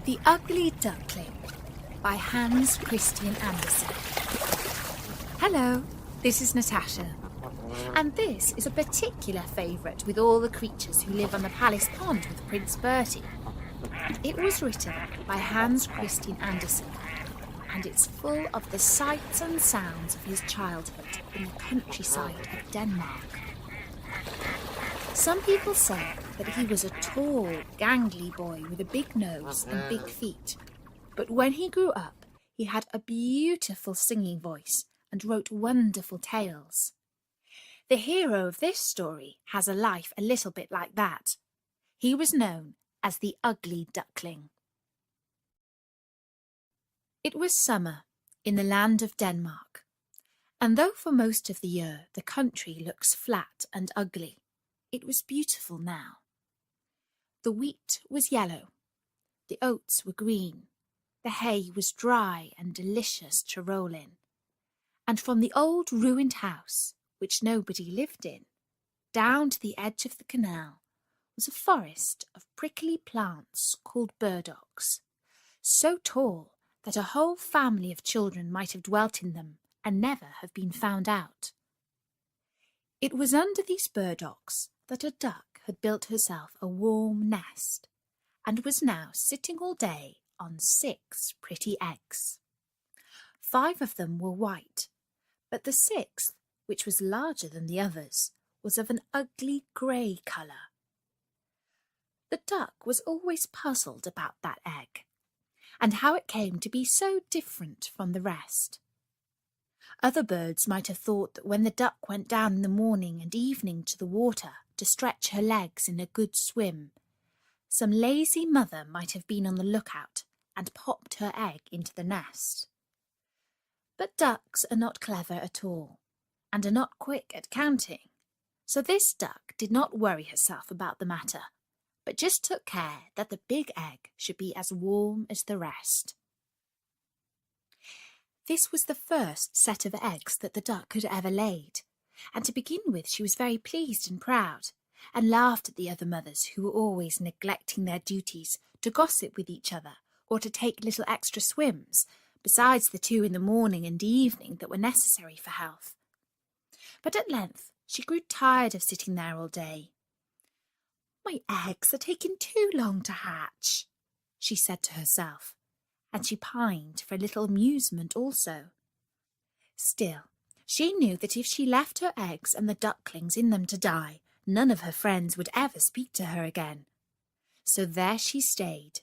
The Ugly Duckling by Hans Christian Andersen. Hello, this is Natasha, and this is a particular favourite with all the creatures who live on the Palace Pond with Prince Bertie. It was written by Hans Christian Andersen, and it's full of the sights and sounds of his childhood in the countryside of Denmark. Some people say that he was a tall, gangly boy with a big nose and big feet. But when he grew up, he had a beautiful singing voice and wrote wonderful tales. The hero of this story has a life a little bit like that. He was known as the Ugly Duckling. It was summer in the land of Denmark, and though for most of the year the country looks flat and ugly, it was beautiful now. The wheat was yellow, the oats were green, the hay was dry and delicious to roll in, and from the old ruined house, which nobody lived in, down to the edge of the canal was a forest of prickly plants called burdocks, so tall that a whole family of children might have dwelt in them and never have been found out. It was under these burdocks that a duck had built herself a warm nest, and was now sitting all day on 6 pretty eggs. 5 of them were white, but the 6th, which was larger than the others, was of an ugly grey colour. The duck was always puzzled about that egg, and how it came to be so different from the rest. Other birds might have thought that when the duck went down in the morning and evening to the water to stretch her legs in a good swim, some lazy mother might have been on the lookout and popped her egg into the nest. But ducks are not clever at all, and are not quick at counting, so this duck did not worry herself about the matter, but just took care that the big egg should be as warm as the rest. This was the first set of eggs that the duck had ever laid, and to begin with she was very pleased and proud, and laughed at the other mothers who were always neglecting their duties to gossip with each other or to take little extra swims, besides the 2 in the morning and evening that were necessary for health. But at length she grew tired of sitting there all day. "My eggs are taking too long to hatch," she said to herself, and she pined for a little amusement also. Still, she knew that if she left her eggs and the ducklings in them to die, none of her friends would ever speak to her again. So there she stayed,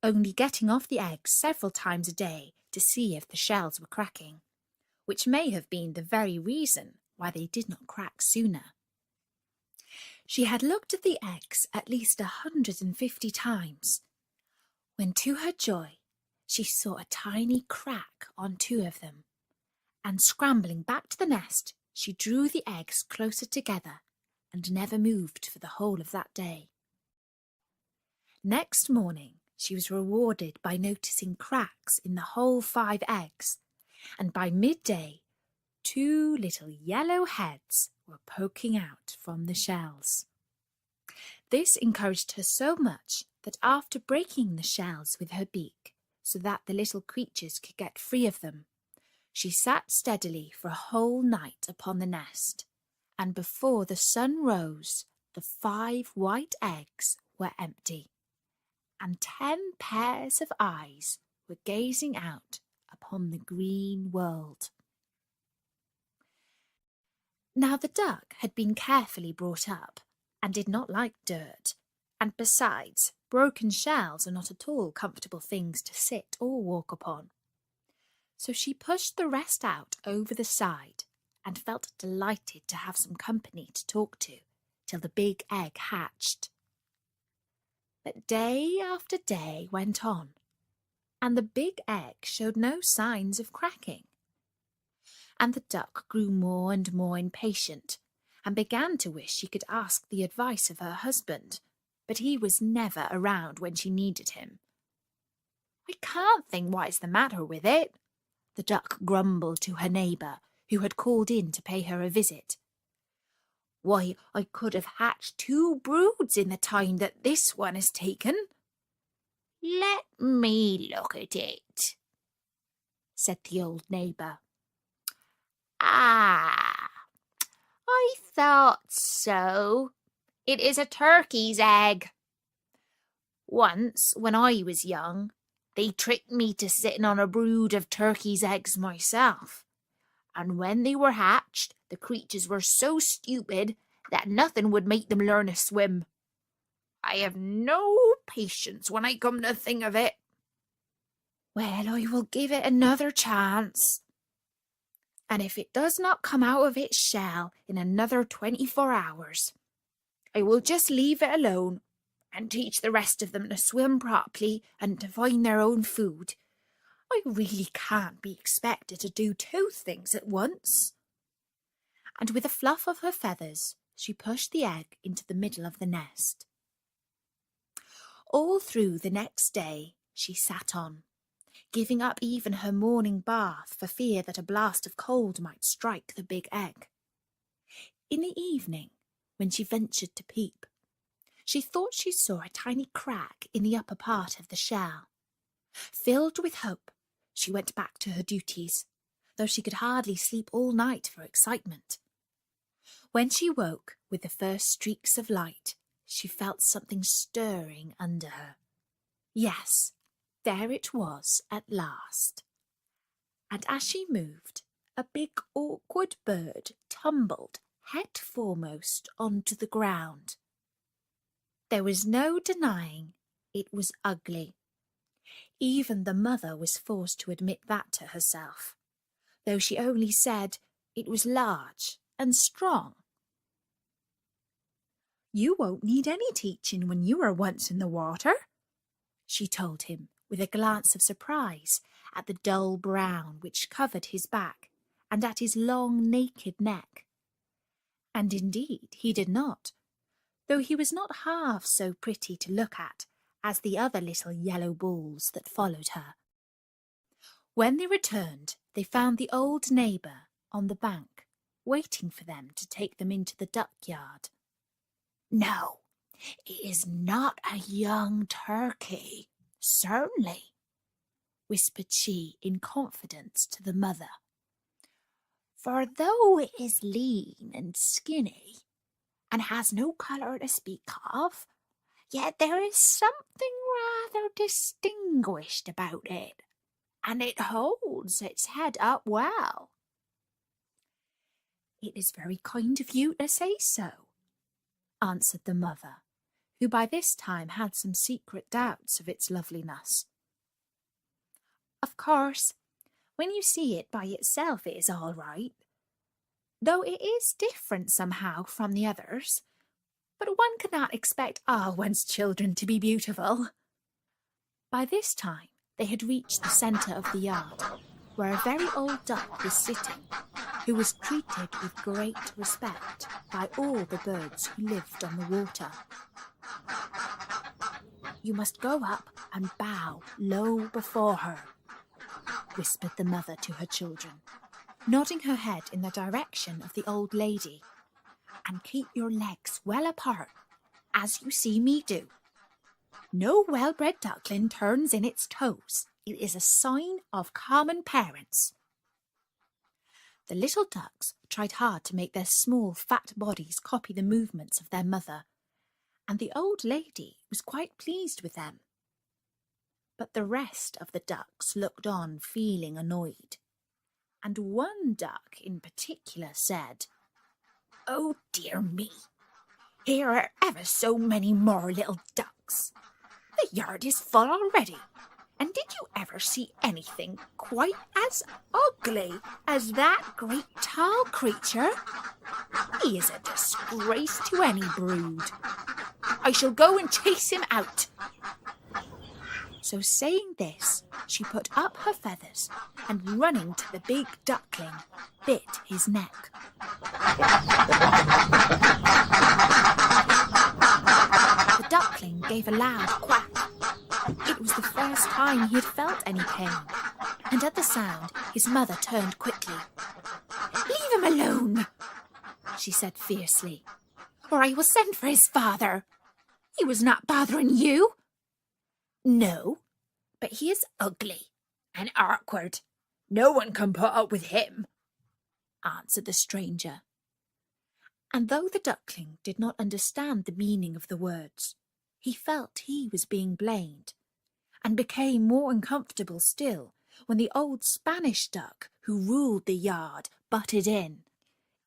only getting off the eggs several times a day to see if the shells were cracking, which may have been the very reason why they did not crack sooner. She had looked at the eggs at least 150 times, when to her joy she saw a tiny crack on 2 of them, and scrambling back to the nest, she drew the eggs closer together and never moved for the whole of that day. Next morning she was rewarded by noticing cracks in the whole 5 eggs, and by midday 2 little yellow heads were poking out from the shells. This encouraged her so much that after breaking the shells with her beak, so that the little creatures could get free of them, she sat steadily for a whole night upon the nest, and before the sun rose, the 5 white eggs were empty, and 10 pairs of eyes were gazing out upon the green world. Now the duck had been carefully brought up, and did not like dirt, and besides, broken shells are not at all comfortable things to sit or walk upon. So she pushed the rest out over the side, and felt delighted to have some company to talk to, till the big egg hatched. But day after day went on, and the big egg showed no signs of cracking. And the duck grew more and more impatient, and began to wish she could ask the advice of her husband, but he was never around when she needed him. "I can't think what is the matter with it," the duck grumbled to her neighbour, who had called in to pay her a visit. "Why, I could have hatched 2 broods in the time that this one has taken." "Let me look at it," said the old neighbour. "Ah, I thought so. It is a turkey's egg. Once, when I was young, they tricked me to sitting on a brood of turkeys' eggs myself, and when they were hatched, the creatures were so stupid that nothing would make them learn to swim. I have no patience when I come to think of it. Well, I will give it another chance, and if it does not come out of its shell in another 24 hours, I will just leave it alone and teach the rest of them to swim properly and to find their own food. I really can't be expected to do two things at once." And with a fluff of her feathers, she pushed the egg into the middle of the nest. All through the next day she sat on, giving up even her morning bath for fear that a blast of cold might strike the big egg. In the evening, when she ventured to peep, she thought she saw a tiny crack in the upper part of the shell. Filled with hope, she went back to her duties, though she could hardly sleep all night for excitement. When she woke with the first streaks of light, she felt something stirring under her. Yes, there it was at last. And as she moved, a big awkward bird tumbled head foremost onto the ground. There was no denying it was ugly. Even the mother was forced to admit that to herself, though she only said it was large and strong. "You won't need any teaching when you are once in the water," she told him, with a glance of surprise at the dull brown which covered his back and at his long naked neck. And indeed he did not, though he was not half so pretty to look at as the other little yellow balls that followed her. When they returned, they found the old neighbour on the bank, waiting for them to take them into the duck yard. "No, it is not a young turkey, certainly," whispered she in confidence to the mother. "For though it is lean and skinny, and has no colour to speak of, yet there is something rather distinguished about it, and it holds its head up well." "It is very kind of you to say so," answered the mother, who by this time had some secret doubts of its loveliness. "Of course, when you see it by itself it is all right, though it is different somehow from the others, but one cannot expect all one's children to be beautiful." By this time they had reached the centre of the yard, where a very old duck was sitting, who was treated with great respect by all the birds who lived on the water. "You must go up and bow low before her," whispered the mother to her children, nodding her head in the direction of the old lady, "and keep your legs well apart, as you see me do. No well-bred duckling turns in its toes. It is a sign of common parents." The little ducks tried hard to make their small, fat bodies copy the movements of their mother, and the old lady was quite pleased with them. But the rest of the ducks looked on, feeling annoyed, and one duck in particular said, "Oh dear me, here are ever so many more little ducks. The yard is full already, and did you ever see anything quite as ugly as that great tall creature? He is a disgrace to any brood. I shall go and chase him out." So saying this, she put up her feathers and, running to the big duckling, bit his neck. The duckling gave a loud quack. It was the first time he had felt any pain, and at the sound his mother turned quickly. "Leave him alone," she said fiercely, "or I will send for his father. He was not bothering you." No, but he is ugly and awkward. No one can put up with him, answered the stranger. And though the duckling did not understand the meaning of the words, he felt he was being blamed, and became more uncomfortable still when the old Spanish duck who ruled the yard butted in.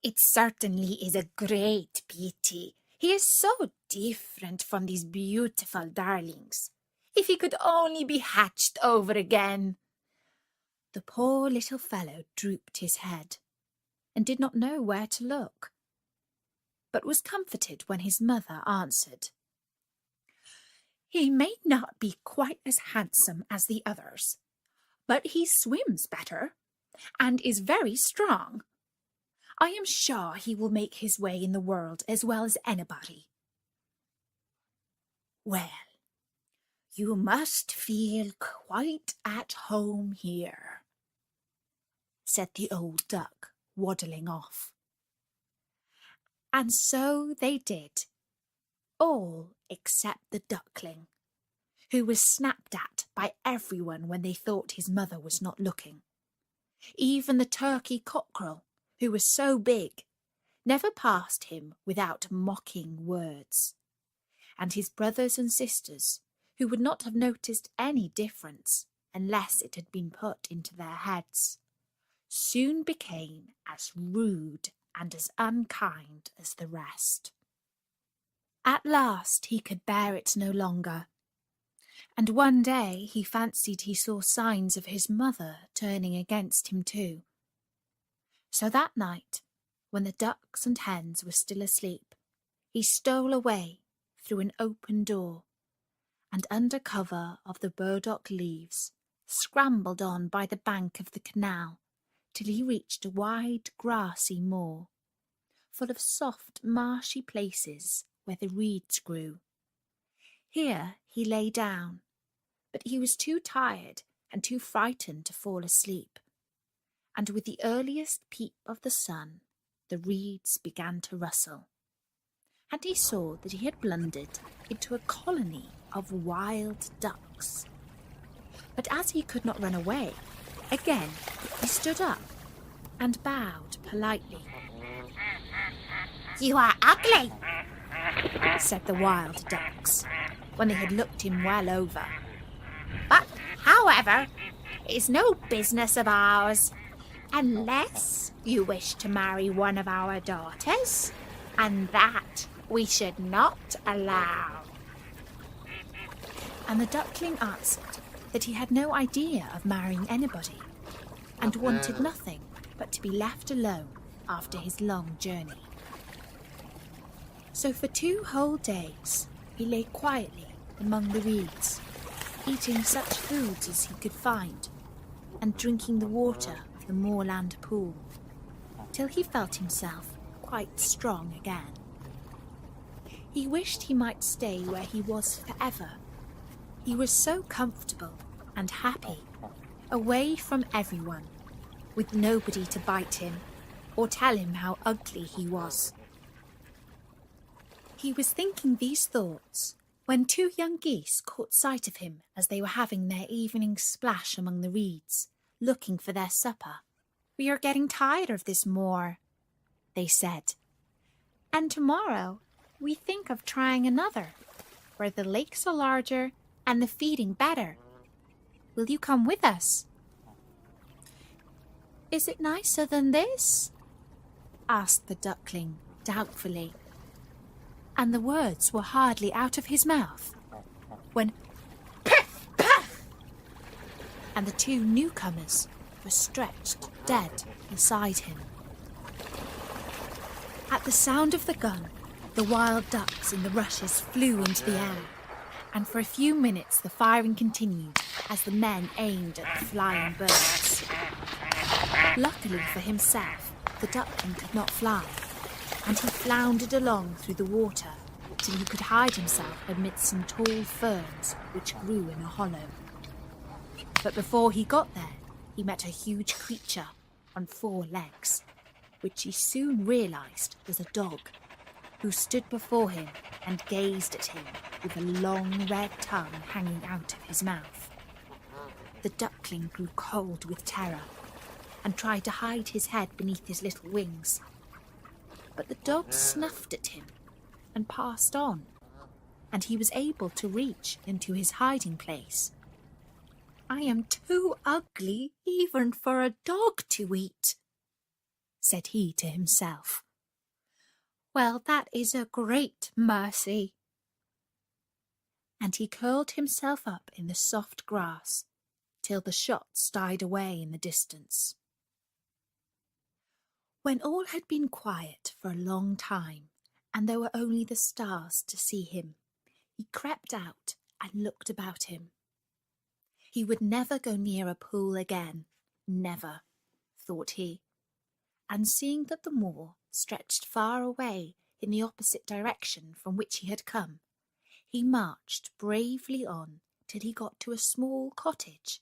It certainly is a great pity. He is so different from these beautiful darlings. If he could only be hatched over again. The poor little fellow drooped his head and did not know where to look, but was comforted when his mother answered, "He may not be quite as handsome as the others, but he swims better and is very strong. I am sure he will make his way in the world as well as anybody." "Well, you must feel quite at home here," said the old duck, waddling off. And so they did, all except the duckling, who was snapped at by everyone when they thought his mother was not looking. Even the turkey cockerel, who was so big, never passed him without mocking words. And his brothers and sisters, who would not have noticed any difference unless it had been put into their heads, soon became as rude and as unkind as the rest. At last he could bear it no longer, and one day he fancied he saw signs of his mother turning against him too. So that night, when the ducks and hens were still asleep, he stole away through an open door, and under cover of the burdock leaves scrambled on by the bank of the canal till he reached a wide grassy moor, full of soft marshy places where the reeds grew. Here he lay down, but he was too tired and too frightened to fall asleep, and with the earliest peep of the sun the reeds began to rustle, and he saw that he had blundered into a colony of wild ducks. But as he could not run away, again he stood up and bowed politely. "You are ugly," said the wild ducks, when they had looked him well over. "But, however, it is no business of ours, unless you wish to marry one of our daughters, and that we should not allow." And the duckling answered that he had no idea of marrying anybody, and wanted nothing but to be left alone after his long journey. So for 2 whole days he lay quietly among the reeds, eating such foods as he could find, and drinking the water of the moorland pool, till he felt himself quite strong again. He wished he might stay where he was forever. He was so comfortable and happy, away from everyone, with nobody to bite him or tell him how ugly he was. He was thinking these thoughts when 2 young geese caught sight of him as they were having their evening splash among the reeds, looking for their supper. "We are getting tired of this moor," they said, "and tomorrow we think of trying another, where the lakes are larger and the feeding better. Will you come with us?" "Is it nicer than this?" asked the duckling doubtfully. And the words were hardly out of his mouth when "Piff! Puff!" and the 2 newcomers were stretched dead beside him. At the sound of the gun, the wild ducks in the rushes flew into the air, and for a few minutes the firing continued as the men aimed at the flying birds. Luckily for himself, the duckling could not fly, and he floundered along through the water till he could hide himself amidst some tall ferns which grew in a hollow. But before he got there, he met a huge creature on 4 legs, which he soon realised was a dog, who stood before him and gazed at him with a long red tongue hanging out of his mouth. The duckling grew cold with terror and tried to hide his head beneath his little wings. But the dog snuffed at him and passed on, and he was able to reach into his hiding place. "I am too ugly even for a dog to eat," said he to himself. "Well, that is a great mercy." And he curled himself up in the soft grass till the shots died away in the distance. When all had been quiet for a long time, and there were only the stars to see him, he crept out and looked about him. He would never go near a pool again, never, thought he, and seeing that the moor stretched far away in the opposite direction from which he had come, he marched bravely on till he got to a small cottage,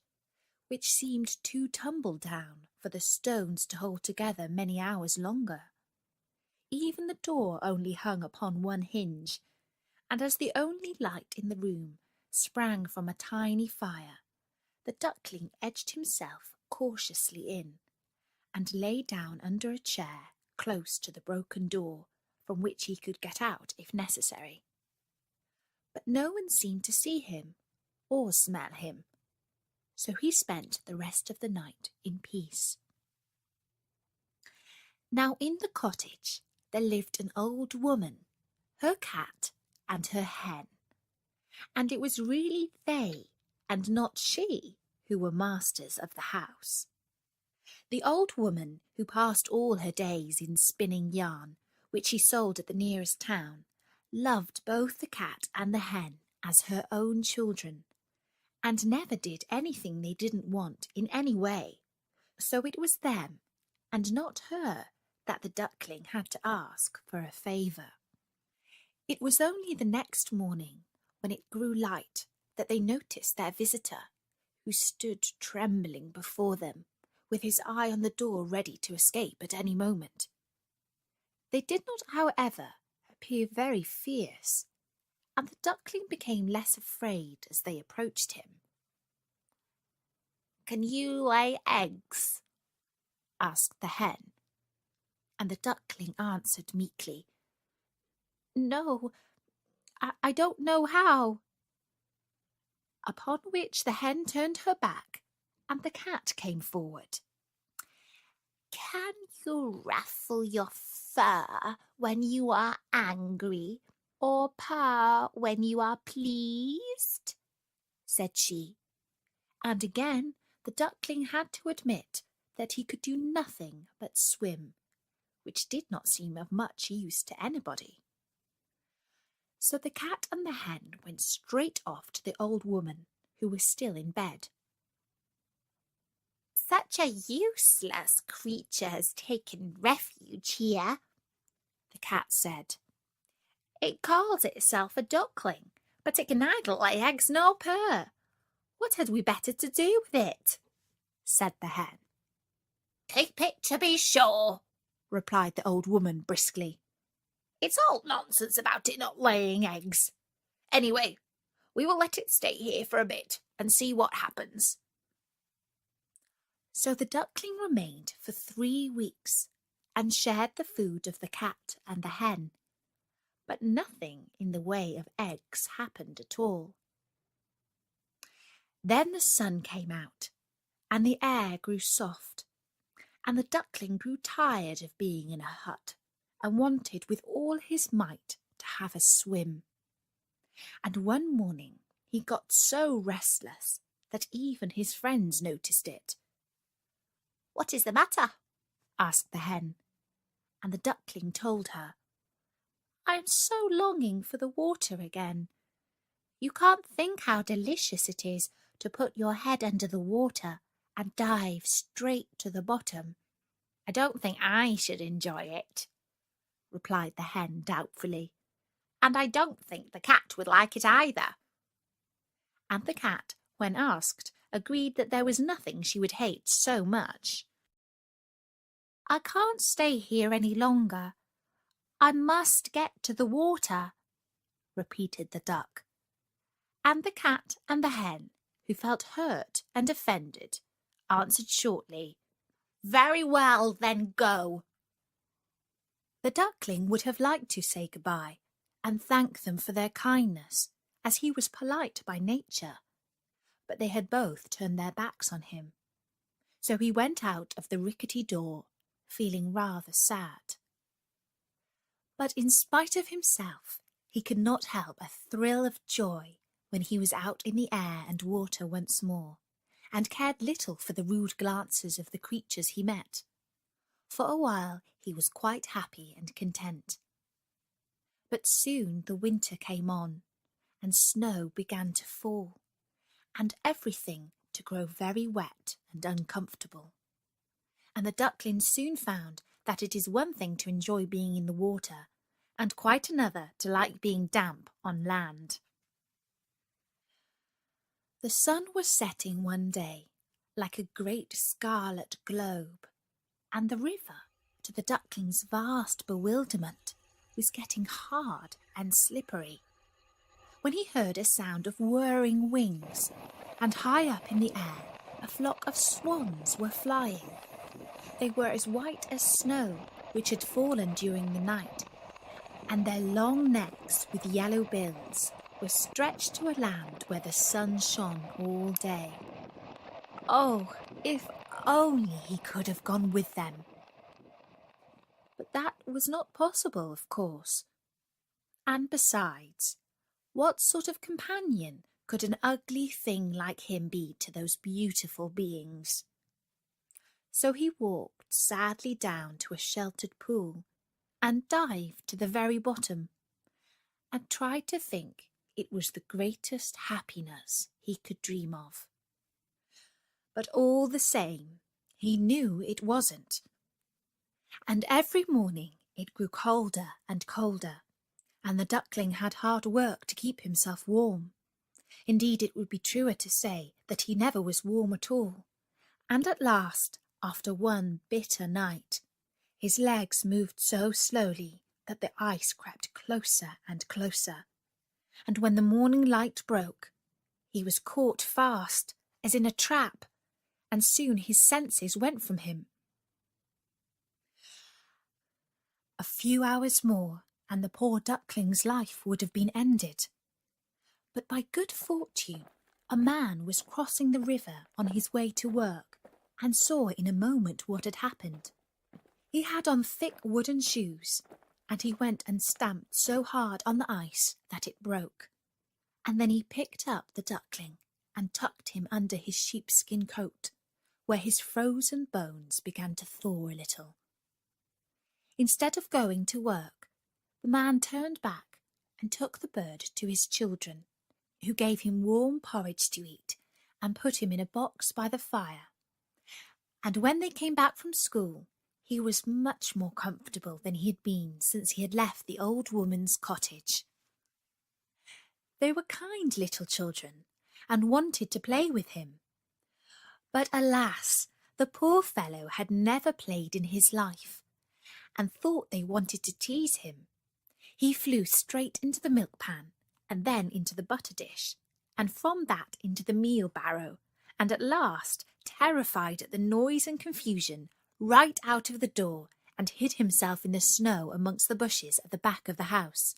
which seemed too tumble down for the stones to hold together many hours longer. Even the door only hung upon one hinge, and as the only light in the room sprang from a tiny fire, the duckling edged himself cautiously in, and lay down under a chair close to the broken door, from which he could get out if necessary. But no one seemed to see him or smell him, so he spent the rest of the night in peace. Now in the cottage there lived an old woman, her cat, and her hen, and it was really they, and not she, who were masters of the house. The old woman, who passed all her days in spinning yarn, which she sold at the nearest town, loved both the cat and the hen as her own children, and never did anything they didn't want in any way. So it was them, and not her, that the duckling had to ask for a favour. It was only the next morning, when it grew light, that they noticed their visitor, who stood trembling before them, with his eye on the door ready to escape at any moment. They did not, however, appear very fierce, and the duckling became less afraid as they approached him. "Can you lay eggs?" asked the hen, and the duckling answered meekly, "No, I don't know how." Upon which the hen turned her back, and the cat came forward. "Can you ruffle your fur when you are angry, or purr when you are pleased?" said she. And again the duckling had to admit that he could do nothing but swim, which did not seem of much use to anybody. So the cat and the hen went straight off to the old woman, who was still in bed. "Such a useless creature has taken refuge here," the cat said. "It calls itself a duckling, but it can neither lay eggs nor purr. What had we better to do with it?" said the hen. "Keep it, to be sure," replied the old woman briskly. "It's all nonsense about it not laying eggs. Anyway, we will let it stay here for a bit and see what happens." So the duckling remained for 3 weeks and shared the food of the cat and the hen, but nothing in the way of eggs happened at all. Then the sun came out, and the air grew soft, and the duckling grew tired of being in a hut, and wanted with all his might to have a swim. And one morning he got so restless that even his friends noticed it. "What is the matter?" asked the hen, and the duckling told her. "I am so longing for the water again. You can't think how delicious it is to put your head under the water and dive straight to the bottom." "I don't think I should enjoy it," replied the hen doubtfully, "and I don't think the cat would like it either." And the cat, when asked, agreed that there was nothing she would hate so much. "I can't stay here any longer. I must get to the water," repeated the duck. And the cat and the hen, who felt hurt and offended, answered shortly, "Very well, then go." The duckling would have liked to say goodbye and thank them for their kindness, as he was polite by nature, but they had both turned their backs on him. So he went out of the rickety door, feeling rather sad. But in spite of himself, he could not help a thrill of joy when he was out in the air and water once more, and cared little for the rude glances of the creatures he met. For a while he was quite happy and content. But soon the winter came on, and snow began to fall, and everything to grow very wet and uncomfortable. And the duckling soon found that it is one thing to enjoy being in the water, and quite another to like being damp on land. The sun was setting one day, like a great scarlet globe, and the river, to the duckling's vast bewilderment, was getting hard and slippery, when he heard a sound of whirring wings, and high up in the air a flock of swans were flying. They were as white as snow, which had fallen during the night, and their long necks with yellow bills were stretched to a land where the sun shone all day. Oh, if only he could have gone with them! But that was not possible, of course. And besides, what sort of companion could an ugly thing like him be to those beautiful beings? So he walked sadly down to a sheltered pool, and dived to the very bottom, and tried to think it was the greatest happiness he could dream of. But all the same, he knew it wasn't. And every morning it grew colder and colder, and the duckling had hard work to keep himself warm. Indeed, it would be truer to say that he never was warm at all. And at last, after one bitter night, his legs moved so slowly that the ice crept closer and closer, and when the morning light broke, he was caught fast, as in a trap, and soon his senses went from him. A few hours more, and the poor duckling's life would have been ended. But by good fortune, a man was crossing the river on his way to work, and saw in a moment what had happened. He had on thick wooden shoes, and he went and stamped so hard on the ice that it broke. And then he picked up the duckling and tucked him under his sheepskin coat, where his frozen bones began to thaw a little. Instead of going to work, the man turned back and took the bird to his children, who gave him warm porridge to eat and put him in a box by the fire. And when they came back from school, he was much more comfortable than he had been since he had left the old woman's cottage. They were kind little children, and wanted to play with him. But alas, the poor fellow had never played in his life, and thought they wanted to tease him. He flew straight into the milk pan, and then into the butter dish, and from that into the meal barrow, and at last, terrified at the noise and confusion, right out of the door, and hid himself in the snow amongst the bushes at the back of the house.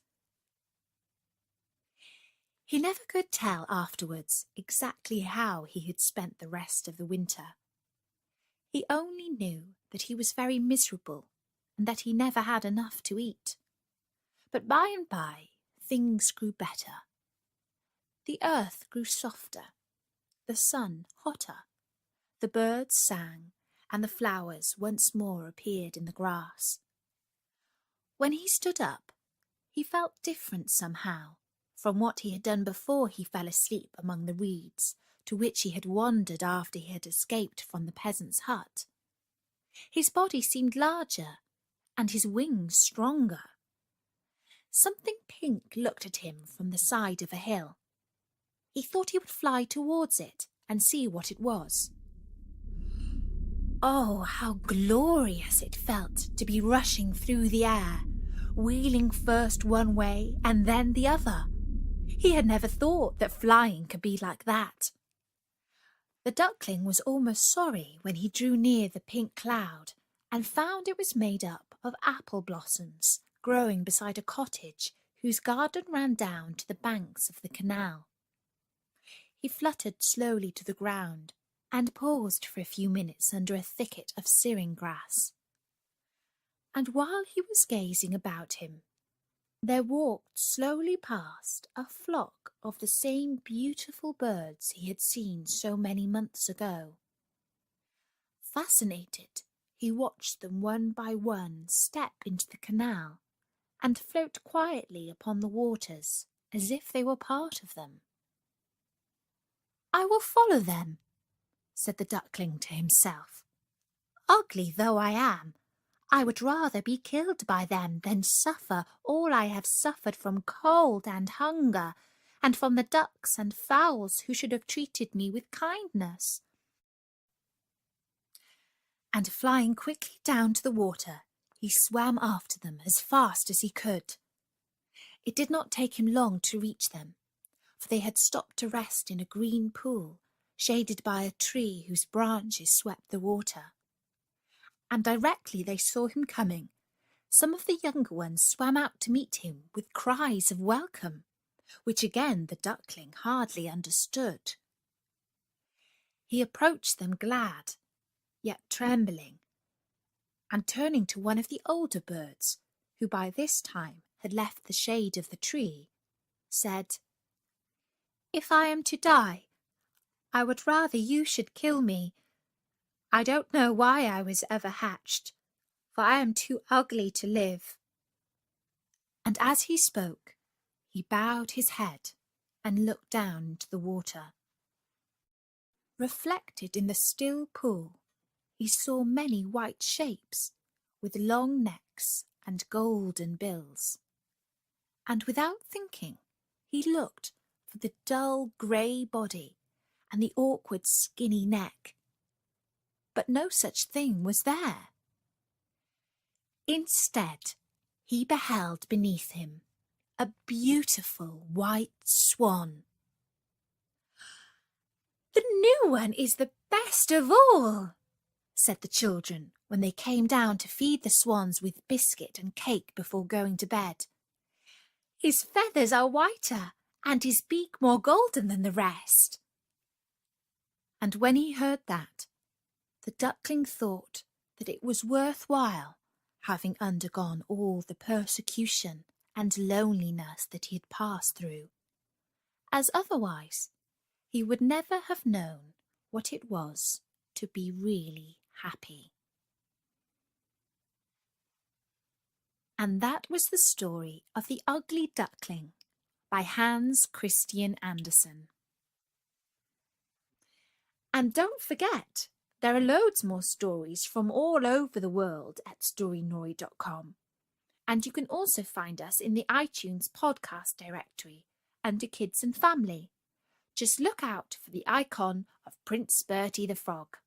He never could tell afterwards exactly how he had spent the rest of the winter. He only knew that he was very miserable, and that he never had enough to eat. But by and by things grew better. The earth grew softer, the sun hotter, the birds sang, and the flowers once more appeared in the grass. When he stood up, he felt different somehow from what he had done before he fell asleep among the reeds, to which he had wandered after he had escaped from the peasant's hut. His body seemed larger, and his wings stronger. Something pink looked at him from the side of a hill. He thought he would fly towards it and see what it was. Oh, how glorious it felt to be rushing through the air, wheeling first one way and then the other. He had never thought that flying could be like that. The duckling was almost sorry when he drew near the pink cloud and found it was made up of apple blossoms growing beside a cottage whose garden ran down to the banks of the canal. He fluttered slowly to the ground and paused for a few minutes under a thicket of syring grass. And while he was gazing about him, there walked slowly past a flock of the same beautiful birds he had seen so many months ago. Fascinated, he watched them one by one step into the canal and float quietly upon the waters as if they were part of them. "I will follow them," said the duckling to himself. "Ugly though I am, I would rather be killed by them than suffer all I have suffered from cold and hunger, and from the ducks and fowls who should have treated me with kindness." And flying quickly down to the water, he swam after them as fast as he could. It did not take him long to reach them, for they had stopped to rest in a green pool, shaded by a tree whose branches swept the water. And directly they saw him coming, some of the younger ones swam out to meet him with cries of welcome, which again the duckling hardly understood. He approached them glad, yet trembling, and turning to one of the older birds, who by this time had left the shade of the tree, said, "If I am to die, I would rather you should kill me. I don't know why I was ever hatched, for I am too ugly to live." And as he spoke, he bowed his head and looked down into the water. Reflected in the still pool, he saw many white shapes with long necks and golden bills. And without thinking, he looked for the dull grey body and the awkward skinny neck. But no such thing was there. Instead, he beheld beneath him a beautiful white swan. "The new one is the best of all," said the children when they came down to feed the swans with biscuit and cake before going to bed. "His feathers are whiter and his beak more golden than the rest." And when he heard that, the duckling thought that it was worth while having undergone all the persecution and loneliness that he had passed through, as otherwise he would never have known what it was to be really happy. And that was the story of The Ugly Duckling by Hans Christian Andersen. And don't forget, there are loads more stories from all over the world at storynori.com. And you can also find us in the iTunes podcast directory under Kids and Family. Just look out for the icon of Prince Bertie the Frog.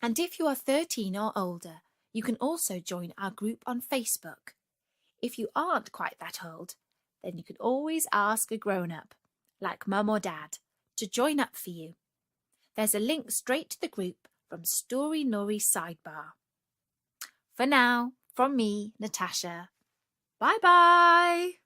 And if you are 13 or older, you can also join our group on Facebook. If you aren't quite that old, then you can always ask a grown-up, like Mum or Dad, to join up for you. There's a link straight to the group from Story Nori's sidebar. For now, from me, Natasha, bye-bye!